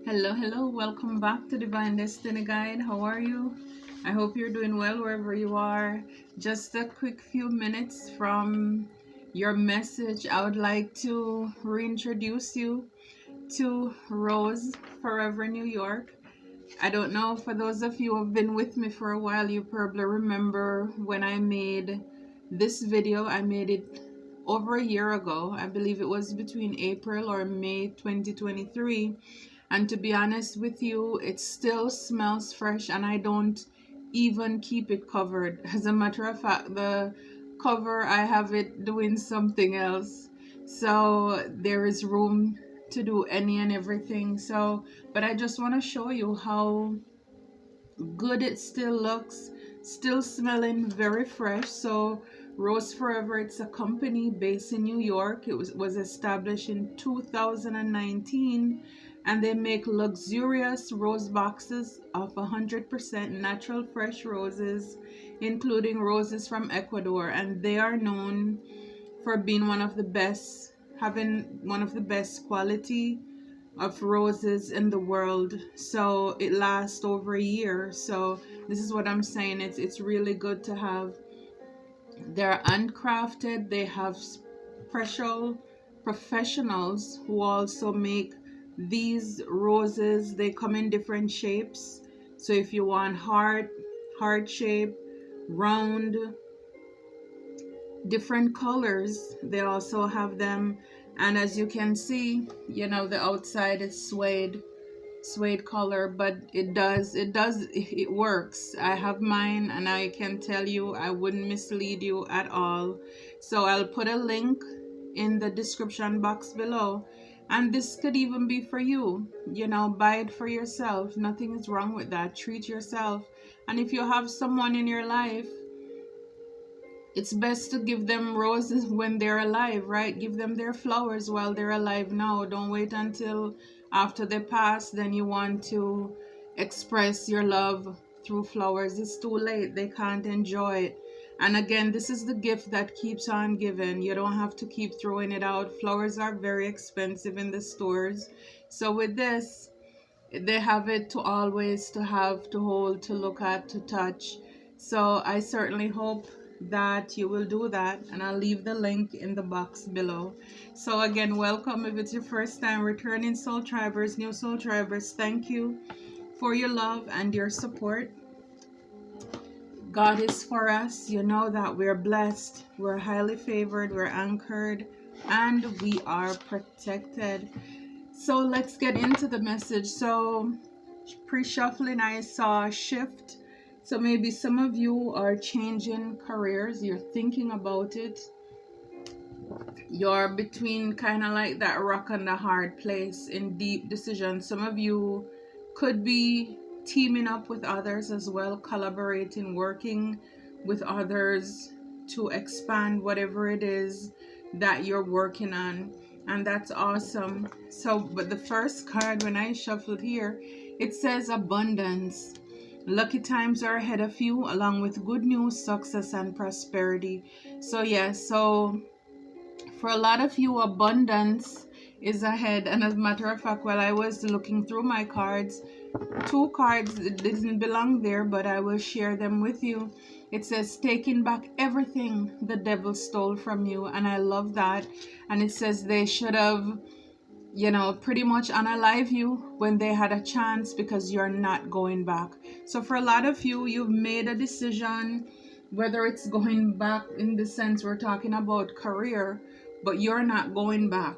Hello, welcome back to Divine Destiny Guide. How are you? I hope you're doing well wherever you are. Just a quick few minutes from your message. I would like to reintroduce you to Rose, Forever New York. I don't know, for those of you who have been with me for a while, you probably remember when I made this video. I made it over a year ago. I believe it was between April or May 2023. And to be honest with you, it still smells fresh and I don't even keep it covered. As a matter of fact, the cover, I have it doing something else. So there is room to do any and everything. So, but I just want to show you how good it still looks, still smelling very fresh. So Rose Forever, it's a company based in New York. It was established in 2019, and they make luxurious rose boxes of 100% natural fresh roses, including roses from Ecuador. And they are known for being one of the best, having one of the best quality of roses in the world. So it lasts over a year. So this is what I'm saying, it's really good to have. They're handcrafted. They have special professionals who also make these roses. They come in different shapes, so if you want heart shape, round, different colors, they also have them. And as you can see, you know, the outside is suede color, but it works. I have mine and I can tell you I wouldn't mislead you at all. So I'll put a link in the description box below, and this could even be for you. You know, buy it for yourself. Nothing is wrong with that. Treat yourself. And if you have someone in your life, it's best to give them roses when they're alive, right? Give them their flowers while they're alive now. Don't wait until after they pass, then you want to express your love through flowers. It's too late. They can't enjoy it. And again, this is the gift that keeps on giving. You don't have to keep throwing it out. Flowers are very expensive in the stores. So with this, they have it to always, to have, to hold, to look at, to touch. So I certainly hope that you will do that, and I'll leave the link in the box below. So again, welcome. If it's your first time, returning soul tribers, new soul tribers, thank you for your love and your support. God is for us. You know that we're blessed, we're highly favored, we're anchored, and we are protected. So let's get into the message. So pre-shuffling, I saw a shift. So maybe some of you are changing careers. You're thinking about it. You're between kind of like that rock and the hard place in deep decisions. Some of you could be teaming up with others as well, collaborating, working with others to expand whatever it is that you're working on. And that's awesome. So, but the first card when I shuffled here, it says abundance. Lucky times are ahead of you, along with good news, success, and prosperity. So so for a lot of you, abundance is ahead. And as a matter of fact, while I was looking through my cards, two cards didn't belong there, but I will share them with you. It says taking back everything the devil stole from you, and I love that. And it says they should have, you know, pretty much unalive you when they had a chance, because you're not going back. So for a lot of you, you've made a decision, whether it's going back in the sense we're talking about career, but you're not going back.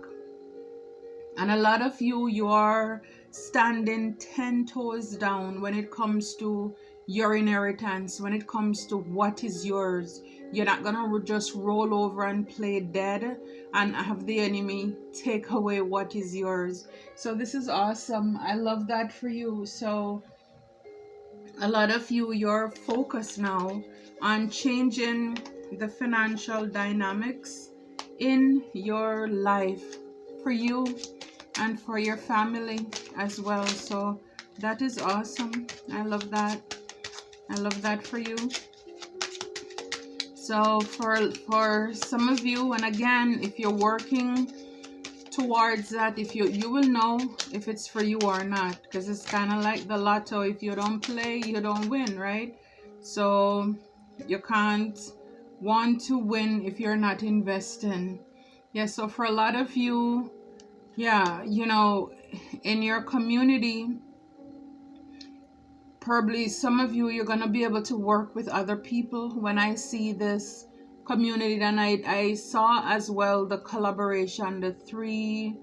And a lot of you, you are standing 10 toes down when it comes to your inheritance, when it comes to what is yours. You're not gonna just roll over and play dead and have the enemy take away what is yours. So this is awesome. I love that for you. So a lot of you, you're focused now on changing the financial dynamics in your life, for you and for your family as well. So that is awesome. I love that. I love that for you. So for some of you, and again, if you're working towards that. If you will know if it's for you or not, because it's kind of like the lotto. If you don't play, you don't win, right? So you can't want to win if you're not investing. Yeah, so for a lot of you, yeah, you know, in your community, probably some of you, you're going to be able to work with other people. When I see this community, then I saw as well the collaboration, the three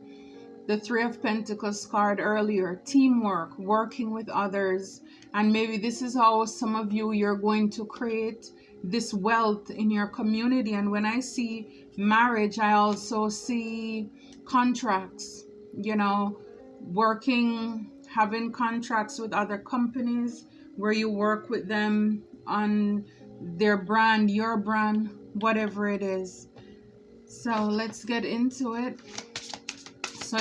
of Pentacles card earlier, teamwork, working with others. And maybe this is how some of you, you're going to create this wealth in your community. And when I see marriage, I also see contracts, you know, working, having contracts with other companies where you work with them on their brand, your brand, whatever it is. So let's get into it. So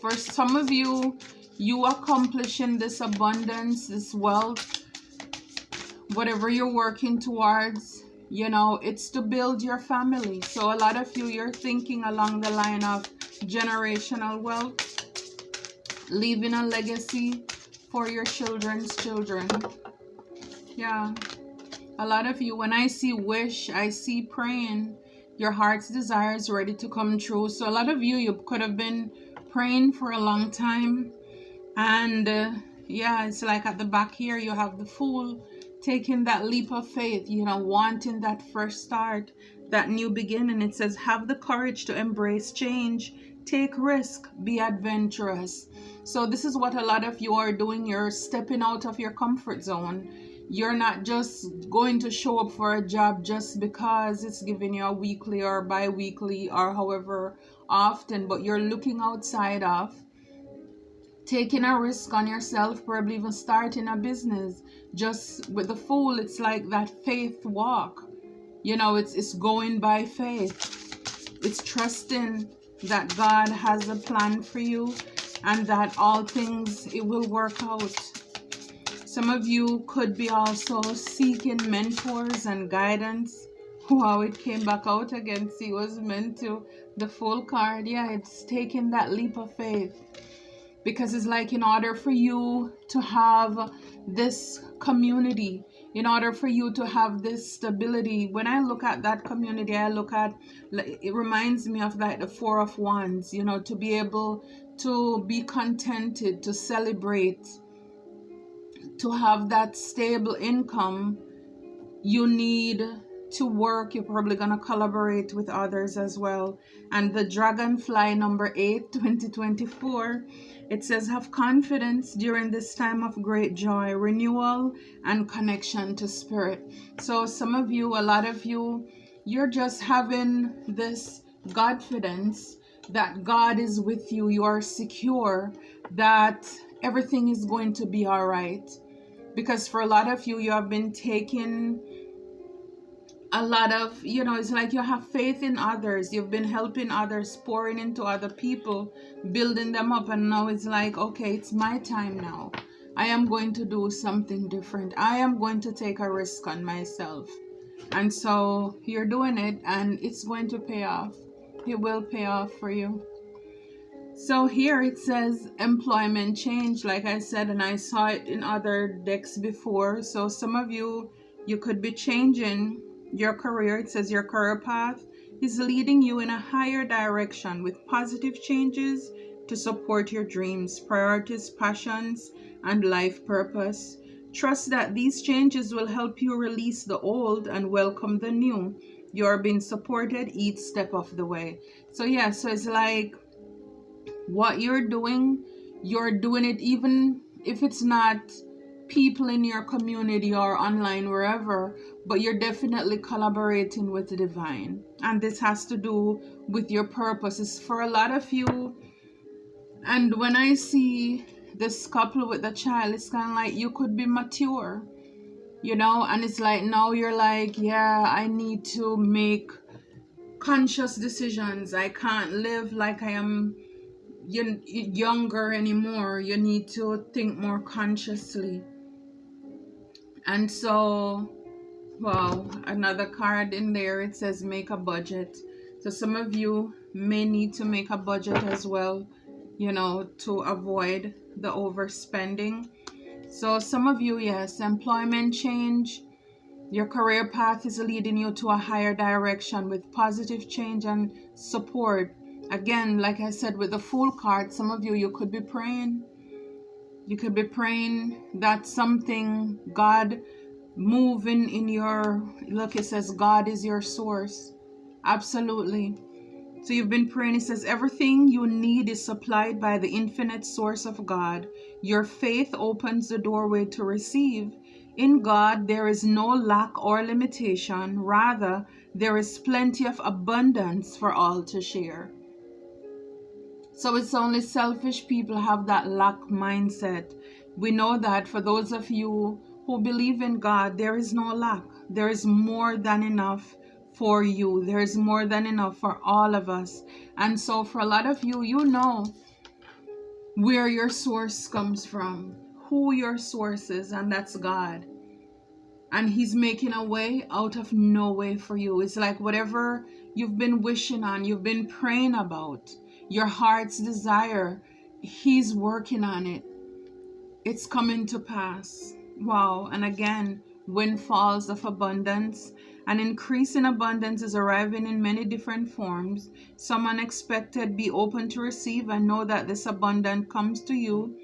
for some of you, you accomplishing this abundance, this wealth, whatever you're working towards, you know, it's to build your family. So a lot of you, you're thinking along the line of generational wealth, leaving a legacy for your children's children. Yeah. A lot of you, when I see wish, I see praying. Your heart's desire is ready to come true. So a lot of you, you could have been praying for a long time. And yeah, it's like at the back here, you have the Fool taking that leap of faith, you know, wanting that fresh start, that new beginning. It says, have the courage to embrace change, take risk, be adventurous. So this is what a lot of you are doing. You're stepping out of your comfort zone. You're not just going to show up for a job just because it's giving you a weekly or bi-weekly or however often, but you're looking outside of, taking a risk on yourself, probably even starting a business. Just with the Fool, it's like that faith walk. You know, it's going by faith. It's trusting that God has a plan for you and that all things, it will work out. Some of you could be also seeking mentors and guidance. Wow, it came back out again. See, it was meant to, the Fool card. Yeah, it's taking that leap of faith. Because it's like, in order for you to have this community, in order for you to have this stability, when I look at that community, I look at, it reminds me of like the Four of Wands, you know, to be able to be contented, to celebrate, to have that stable income. You need to work. You're probably going to collaborate with others as well. And the Dragonfly number 8, 2024, it says, have confidence during this time of great joy, renewal, and connection to spirit. So some of you, a lot of you, you're just having this Godfidence that God is with you. You are secure that everything is going to be all right. Because for a lot of you, you have been taking a lot of, you know, it's like you have faith in others. You've been helping others, pouring into other people, building them up. And now it's like, okay, it's my time now. I am going to do something different. I am going to take a risk on myself. And so you're doing it and it's going to pay off. It will pay off for you. So here it says employment change, like I said, and I saw it in other decks before. So some of you, you could be changing your career. It says your career path is leading you in a higher direction with positive changes to support your dreams, priorities, passions, and life purpose. Trust that these changes will help you release the old and welcome the new. You are being supported each step of the way. So yeah, so it's like what you're doing it even if it's not people in your community or online, wherever, but you're definitely collaborating with the divine. And this has to do with your purposes for a lot of you. And when I see this couple with the child, it's kind of like you could be mature, you know, and it's like now you're like, yeah, I need to make conscious decisions. I can't live like I am younger anymore. You need to think more consciously. And so, wow, another card in there, it says make a budget. So some of you, may need to make a budget as well, you know, to avoid the overspending. So some of you, yes, employment change. Your career path is leading you to a higher direction with positive change and support. Again, like I said, with the Fool card, some of you, you could be praying. You could be praying that something, God moving in your, look, it says God is your source. Absolutely. So you've been praying. It says everything you need is supplied by the infinite source of God. Your faith opens the doorway to receive. In God, there is no lack or limitation. Rather, there is plenty of abundance for all to share. So it's only selfish people have that lack mindset. We know that for those of you who believe in God, there is no lack. There is more than enough for you. There is more than enough for all of us. And so for a lot of you, you know where your source comes from, who your source is, and that's God. And He's making a way out of no way for you. It's like whatever you've been wishing on, you've been praying about, your heart's desire, He's working on it. It's coming to pass. Wow. And again, windfalls of abundance. An increase in abundance is arriving in many different forms. Some unexpected. Be open to receive and know that this abundance comes to you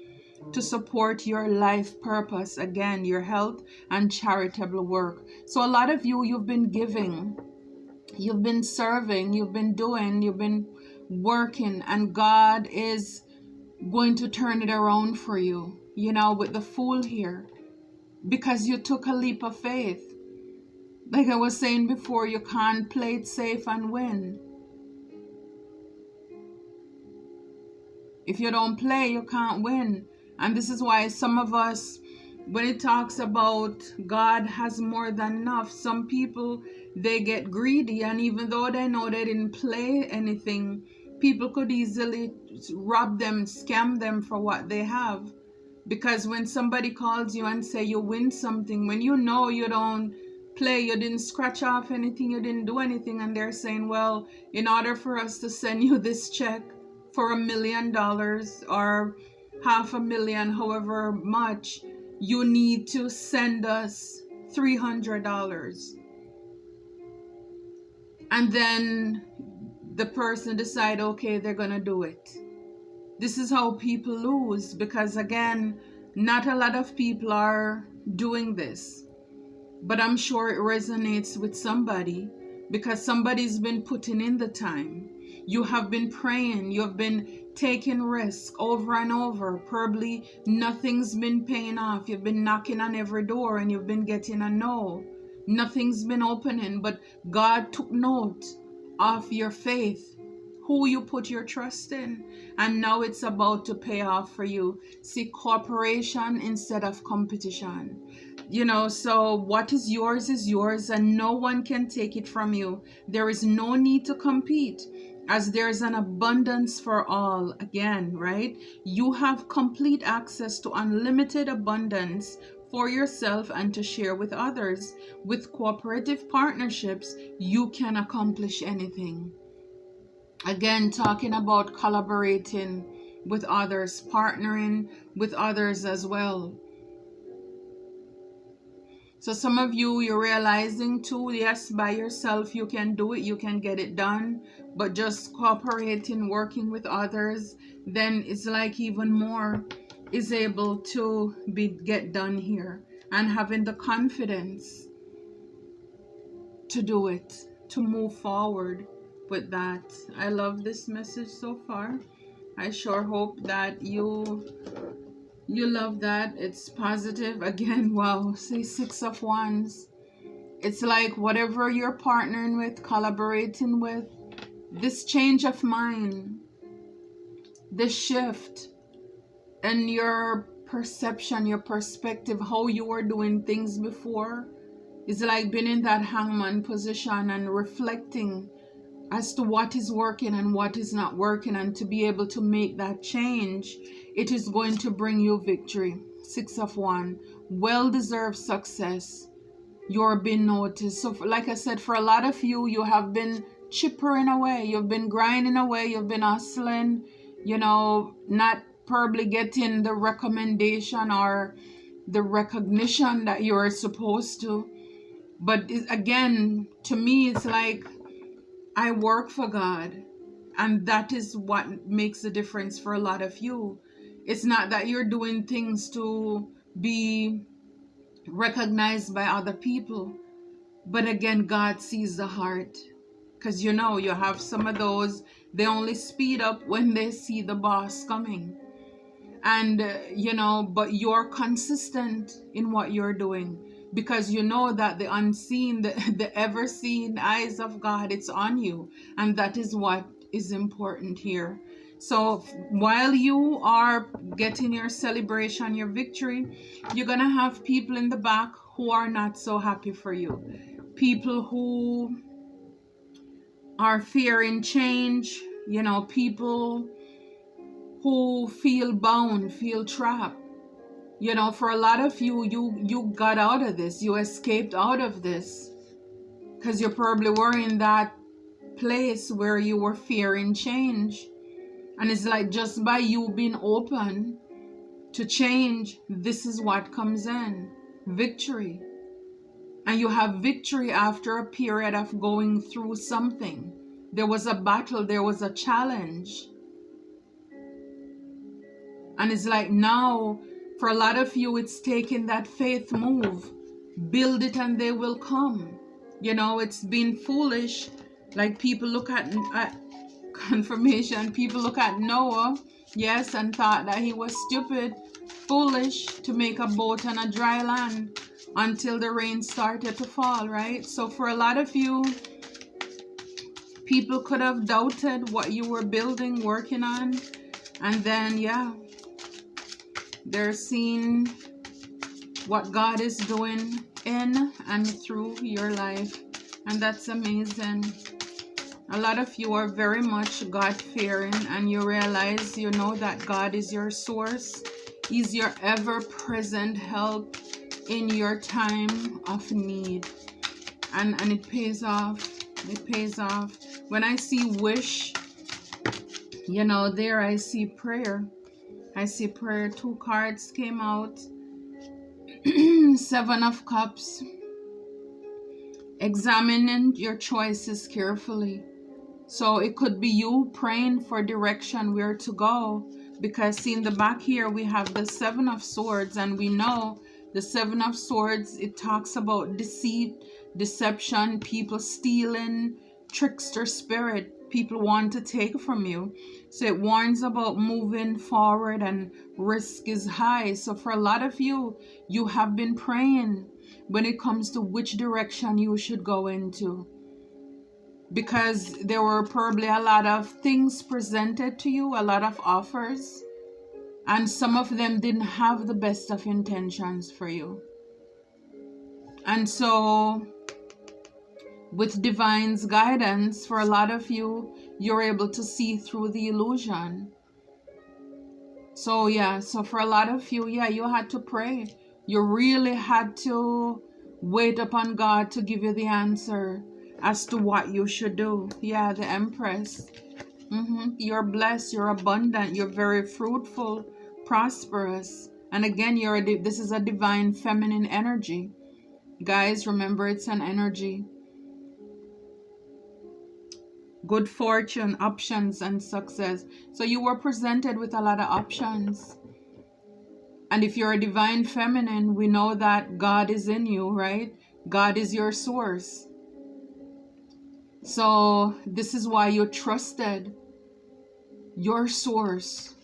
to support your life purpose. Again, your health and charitable work. So a lot of you, you've been giving, you've been serving, you've been doing, you've been working, and God is going to turn it around for you, you know, with the Fool here, because you took a leap of faith. Like I was saying before, you can't play it safe and win. If you don't play, you can't win. And this is why some of us, when it talks about God has more than enough, some people, they get greedy, and even though they know they didn't play anything, people could easily rob them, scam them for what they have. Because when somebody calls you and say you win something, when you know you don't play, you didn't scratch off anything, you didn't do anything, and they're saying, well, in order for us to send you this check for $1 million or $500,000, however much, you need to send us $300. And then the person decide, okay, they're gonna do it. This is how people lose, because again, not a lot of people are doing this, but I'm sure it resonates with somebody, because somebody's been putting in the time. You have been praying, you've been taking risks over and over. Probably nothing's been paying off. You've been knocking on every door and you've been getting a no. Nothing's been opening, but God took note of your faith, who you put your trust in, and now it's about to pay off for you. See, cooperation instead of competition. You know, so what is yours, and no one can take it from you. There is no need to compete, as there's an abundance for all. Again, right? You have complete access to unlimited abundance for yourself and to share with others. With cooperative partnerships, you can accomplish anything. Again, talking about collaborating with others, partnering with others as well. So some of you, you're realizing too, yes, by yourself you can do it, you can get it done, but just cooperating, working with others, then it's like even more is able to get done here, and having the confidence to do it, to move forward with that. I love this message so far. I sure hope that you love that. It's positive. Again, wow, say 6 of Wands. It's like whatever you're partnering with, collaborating with, this change of mind, this shift in your perception, your perspective, how you were doing things before, is like being in that hangman position and reflecting as to what is working and what is not working, and to be able to make that change. It is going to bring you victory. 6 of Wands, well-deserved success. You're being noticed. So like I said, for a lot of you, you have been chippering away. You've been grinding away. You've been hustling, not probably getting the recommendation or the recognition that you're supposed to. But again, to me, it's like I work for God. And that is what makes a difference for a lot of you. It's not that you're doing things to be recognized by other people. But again, God sees the heart. Because you have some of those, they only speed up when they see the boss coming. And, but you're consistent in what you're doing. Because you know that the unseen, the ever seen eyes of God, it's on you. And that is what is important here. So while you are getting your celebration, your victory, you're going to have people in the back who are not so happy for you. People who are fearing change, people who feel bound, feel trapped. For a lot of you, you got out of this, you escaped out of this because you probably were in that place where you were fearing change. And it's like just by you being open to change, this is what comes in. Victory. And you have victory after a period of going through something. There was a battle, there was a challenge. And it's like now, for a lot of you, it's taking that faith move. Build it and they will come. It's been foolish. Like people look at confirmation, people look at Noah, yes, and thought that he was stupid, foolish to make a boat on a dry land until the rain started to fall, right? So for a lot of you, people could have doubted what you were building, working on, and then, they're seeing what God is doing in and through your life, and that's amazing. A lot of you are very much God-fearing, and you realize, that God is your source. He's your ever-present help in your time of need. And it pays off. It pays off. When I see wish, there I see prayer. I see prayer. 2 cards came out. 7 of Cups. Examining your choices carefully. So it could be you praying for direction where to go. Because see, in the back here, we have the 7 of Swords. And we know the 7 of Swords, it talks about deceit, deception, people stealing, trickster spirit. People want to take from you. So it warns about moving forward and risk is high. So for a lot of you, you have been praying when it comes to which direction you should go into. Because there were probably a lot of things presented to you, a lot of offers, and some of them didn't have the best of intentions for you. And so with divine's guidance, for a lot of you, you're able to see through the illusion. So so for a lot of you, you had to pray. You really had to wait upon God to give you the answer as to what you should do. The Empress. You're blessed, you're abundant, you're very fruitful, prosperous. And again, this is a divine feminine energy. Guys, remember, it's an energy. Good fortune, options, and success. So you were presented with a lot of options. And if you're a divine feminine, we know that God is in you, right? God is your source. So this is why you trusted your source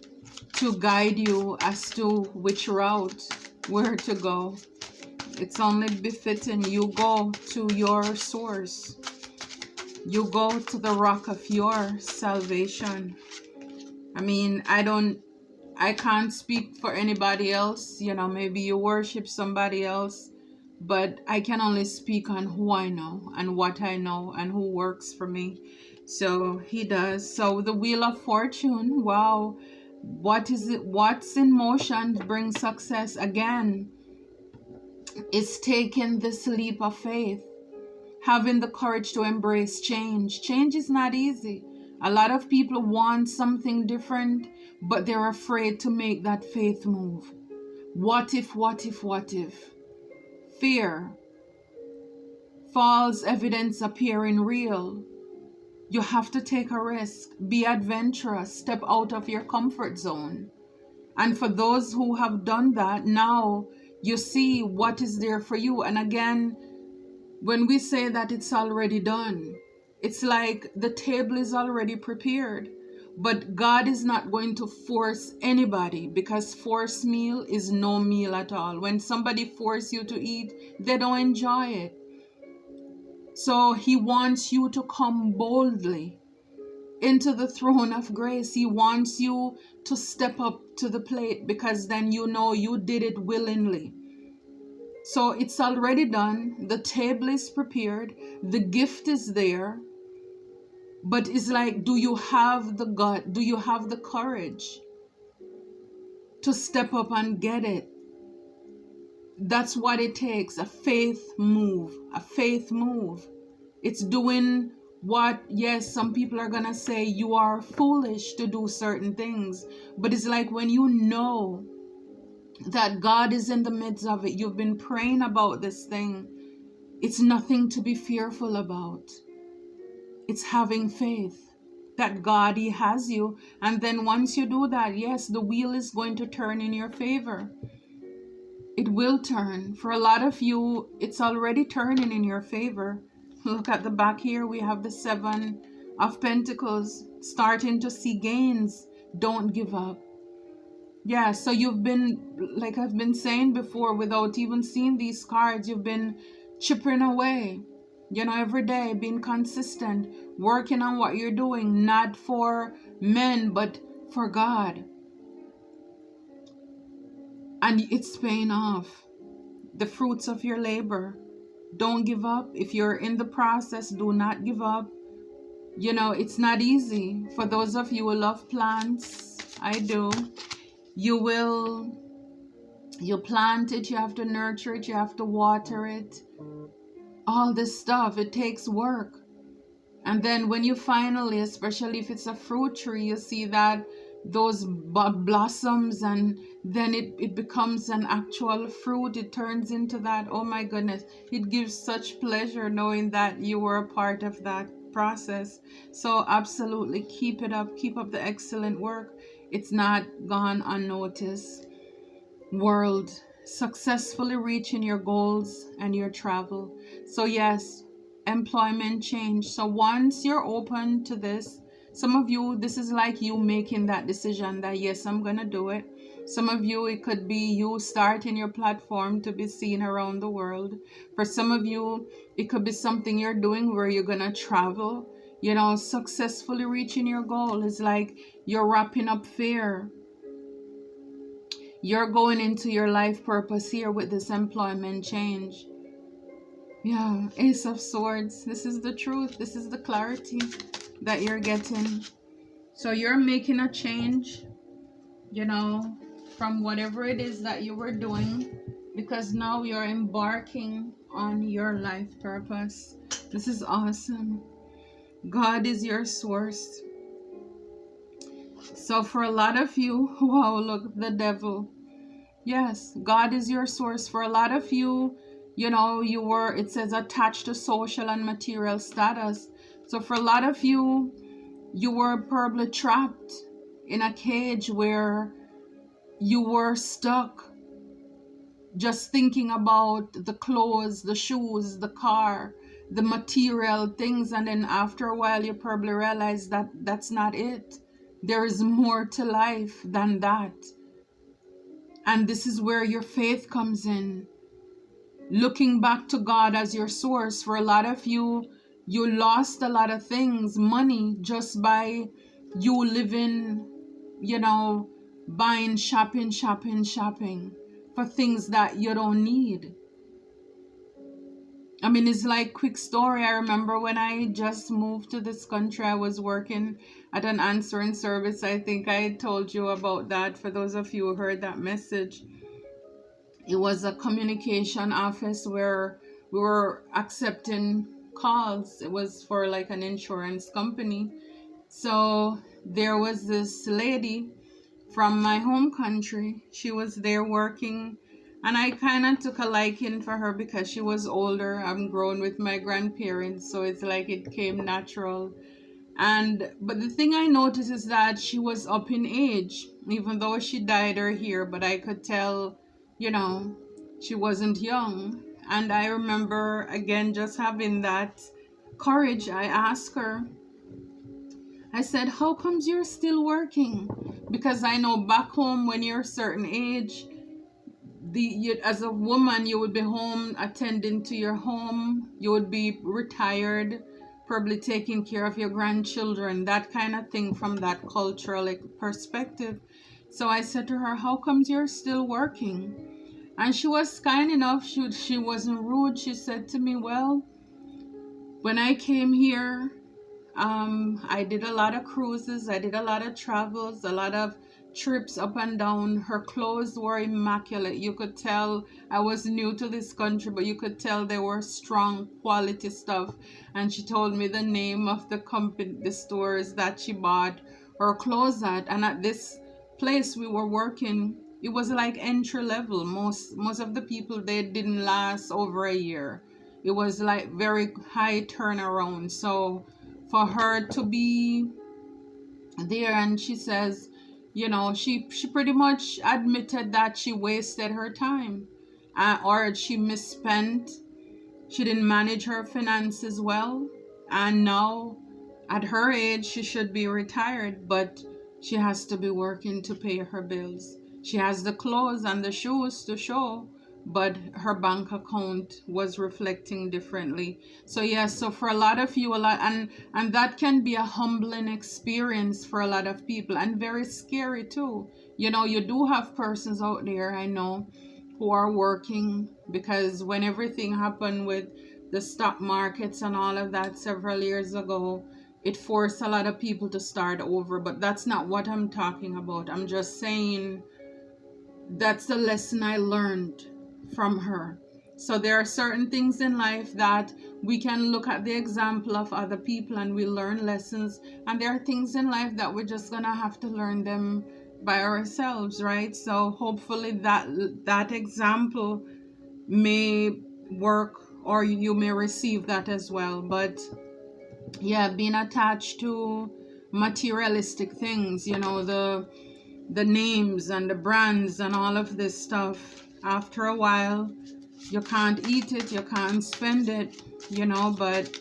to guide you as to which route, where to go. It's only befitting you go to your source. You go to the rock of your salvation. I mean, I can't speak for anybody else. Maybe you worship somebody else. But I can only speak on who I know and what I know and who works for me. So he does. So the Wheel of Fortune, wow. What is it? What's in motion to bring success? Again, it's taking this leap of faith. having the courage to embrace change. Change is not easy. A lot of people want something different, but they're afraid to make that faith move. What if, what if, what if? Fear. False evidence appearing real. You have to take a risk. Be adventurous. Step out of your comfort zone. And for those who have done that, now you see what is there for you. And again, when we say that it's already done, it's like the table is already prepared. But God is not going to force anybody, because forced meal is no meal at all. When somebody forces you to eat, they don't enjoy it. So He wants you to come boldly into the throne of grace. He wants you to step up to the plate, because then you know you did it willingly. So it's already done. The table is prepared. The gift is there. But it's like, do you have the gut? Do you have the courage to step up and get it? That's what it takes. A faith move. A faith move. It's doing what, yes, some people are going to say you are foolish to do certain things. But it's like when you know that God is in the midst of it, you've been praying about this thing, it's nothing to be fearful about. It's having faith that God, He has you. And then once you do that, yes, the wheel is going to turn in your favor. It will turn. For a lot of you, it's already turning in your favor. Look at the back here. We have the 7 of Pentacles, starting to see gains. Don't give up. Yeah, so you've been, like I've been saying before, without even seeing these cards, you've been chipping away, every day, being consistent, working on what you're doing, not for men, but for God. And it's paying off. The fruits of your labor. Don't give up. If you're in the process, do not give up. It's not easy. For those of you who love plants, I do. You plant it, you have to nurture it, you have to water it. All this stuff, it takes work. And then when you finally, especially if it's a fruit tree, you see that those blossoms, and then it becomes an actual fruit. It turns into that. Oh my goodness. It gives such pleasure knowing that you were a part of that process. So absolutely keep it up. Keep up the excellent work. It's not gone unnoticed. World, successfully reaching your goals and your travel. So yes, employment change. So once you're open to this, some of you, this is like you making that decision that yes, I'm gonna do it. Some of you, it could be you starting your platform to be seen around the world. For some of you, it could be something you're doing where you're gonna travel, successfully reaching your goal. It's like you're wrapping up fear. You're going into your life purpose here with this employment change. Yeah, Ace of Swords. This is the truth. This is the clarity that you're getting. So you're making a change, from whatever it is that you were doing, because now you're embarking on your life purpose. This is awesome. God is your source. So for a lot of you, wow, look, the devil. Yes, God is your source. For a lot of you, you were, it says, attached to social and material status. So for a lot of you, you were probably trapped in a cage where you were stuck just thinking about the clothes, the shoes, the car, the material things. And then after a while, you probably realize that that's not it. There is more to life than that. And this is where your faith comes in. Looking back to God as your source. For a lot of you, you lost a lot of things, money, just by you living, buying, shopping for things that you don't need. I mean, it's like, quick story. I remember when I just moved to this country, I was working at an answering service. I think I told you about that. For those of you who heard that message, it was a communication office where we were accepting calls. It was for like an insurance company. So there was this lady from my home country. She was there working, and I kind of took a liking for her because she was older. I'm grown with my grandparents, so it's like it came natural. And but the thing I noticed is that she was up in age, even though she dyed her hair, but I could tell, you know, she wasn't young. And I remember again just having that courage. I asked her, I said, how comes you're still working? Because I know back home when you're a certain age, as a woman, you would be home attending to your home. You would be retired, probably taking care of your grandchildren, that kind of thing from that cultural perspective. So I said to her, how comes you're still working? And she was kind enough. She wasn't rude. She said to me, well, when I came here, I did a lot of cruises, I did a lot of travels, a lot of trips up and down. Her clothes were immaculate. You could tell I was new to this country, but you could tell they were strong quality stuff. And she told me the name of the company, the stores that she bought her clothes at. And at this place we were working, it was like entry level. Most of the people, they didn't last over a year. It was like very high turnaround. So for her to be there, and she says, you know, she pretty much admitted that she wasted her time, or she misspent. She didn't manage her finances well, and now at her age she should be retired, but she has to be working to pay her bills. She has the clothes and the shoes to show, but her bank account was reflecting differently. So yes, so for a lot of you, and that can be a humbling experience for a lot of people, and very scary too. You know, you do have persons out there, I know, who are working, because when everything happened with the stock markets and all of that several years ago, it forced a lot of people to start over. But that's not what I'm talking about. I'm just saying that's the lesson I learned from her. So there are certain things in life that we can look at the example of other people and we learn lessons, and there are things in life that we're just gonna have to learn them by ourselves, right? So hopefully that example may work, or you may receive that as well. But yeah, being attached to materialistic things, you know, the names and the brands and all of this stuff, after a while you can't eat it, you can't spend it, you know. But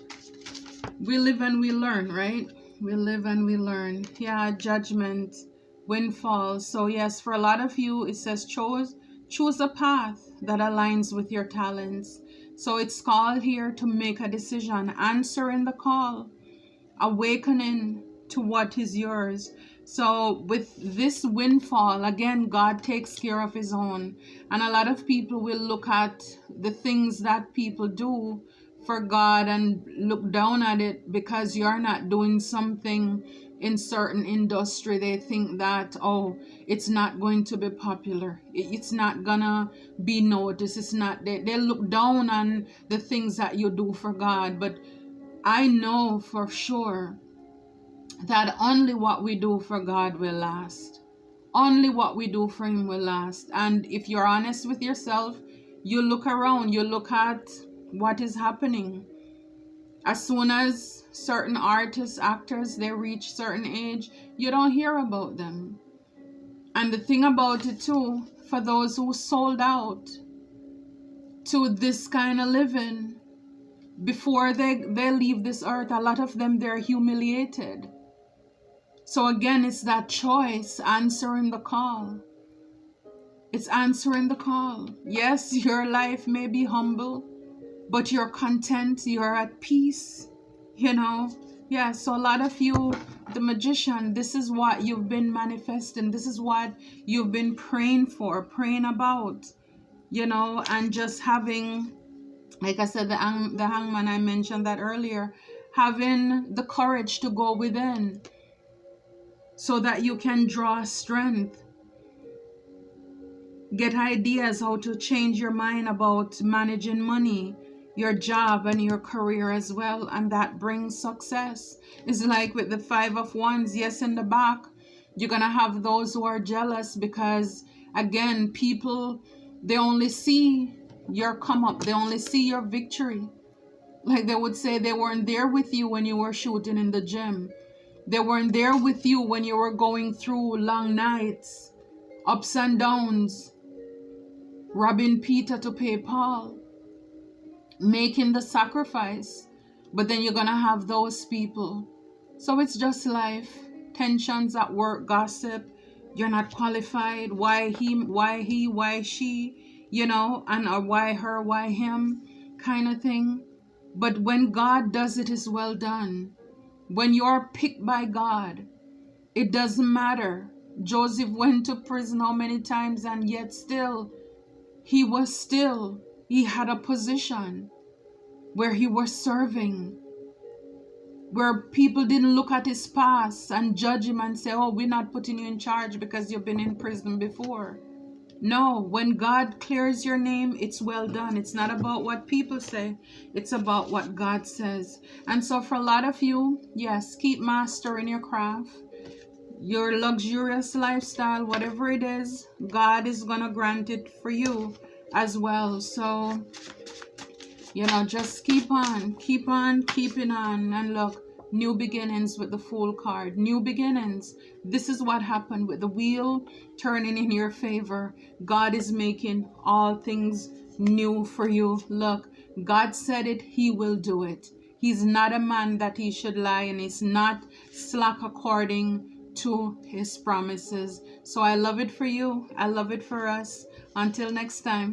we live and we learn, right? We live and we learn. Yeah, judgment, windfall. So yes, for a lot of you, it says choose a path that aligns with your talents. So it's called here to make a decision, answering the call, awakening to what is yours. So with this windfall, again, God takes care of his own. And a lot of people will look at the things that people do for God and look down at it because you're not doing something in certain industry. They think that, oh, it's not going to be popular, it's not gonna be noticed, it's not, they look down on the things that you do for God. But I know for sure that only what we do for God will last. Only what we do for him will last. And if you're honest with yourself, you look around, you look at what is happening. As soon as certain artists, actors, they reach certain age, you don't hear about them. And the thing about it too, for those who sold out to this kind of living, before they leave this earth, a lot of them, they're humiliated. So again, it's that choice, answering the call. It's answering the call. Yes, your life may be humble, but you're content, you're at peace, you know. Yeah, so a lot of you, the magician, this is what you've been manifesting. This is what you've been praying for, praying about, you know, and just having, like I said, the hangman, I mentioned that earlier, having the courage to go within so that you can draw strength, get ideas how to change your mind about managing money, your job and your career as well, and that brings success. It's like with the 5 of Wands, yes, in the back, you're gonna have those who are jealous because, again, people, they only see your come up, they only see your victory. Like they would say, they weren't there with you when you were shooting in the gym. They weren't there with you when you were going through long nights, ups and downs, robbing Peter to pay Paul, making the sacrifice. But then you're gonna have those people. So it's just life. Tensions at work, gossip, you're not qualified, why why she, and or why her, why him, kind of thing. But when God does it, is well done. When you're picked by God, it doesn't matter. Joseph went to prison how many times, and yet still, he had a position where he was serving, where people didn't look at his past and judge him and say, oh, we're not putting you in charge because you've been in prison before. No, when God clears your name, it's well done. It's not about what people say. It's about what God says. And so for a lot of you, yes, keep mastering your craft, your luxurious lifestyle, whatever it is, God is going to grant it for you as well. So, just keep on keeping on. And look, new beginnings with the Fool card. New beginnings. This is what happened with the wheel turning in your favor. God is making all things new for you. Look, God said it, he will do it. He's not a man that he should lie, and he's not slack according to his promises. So I love it for you. I love it for us. Until next time.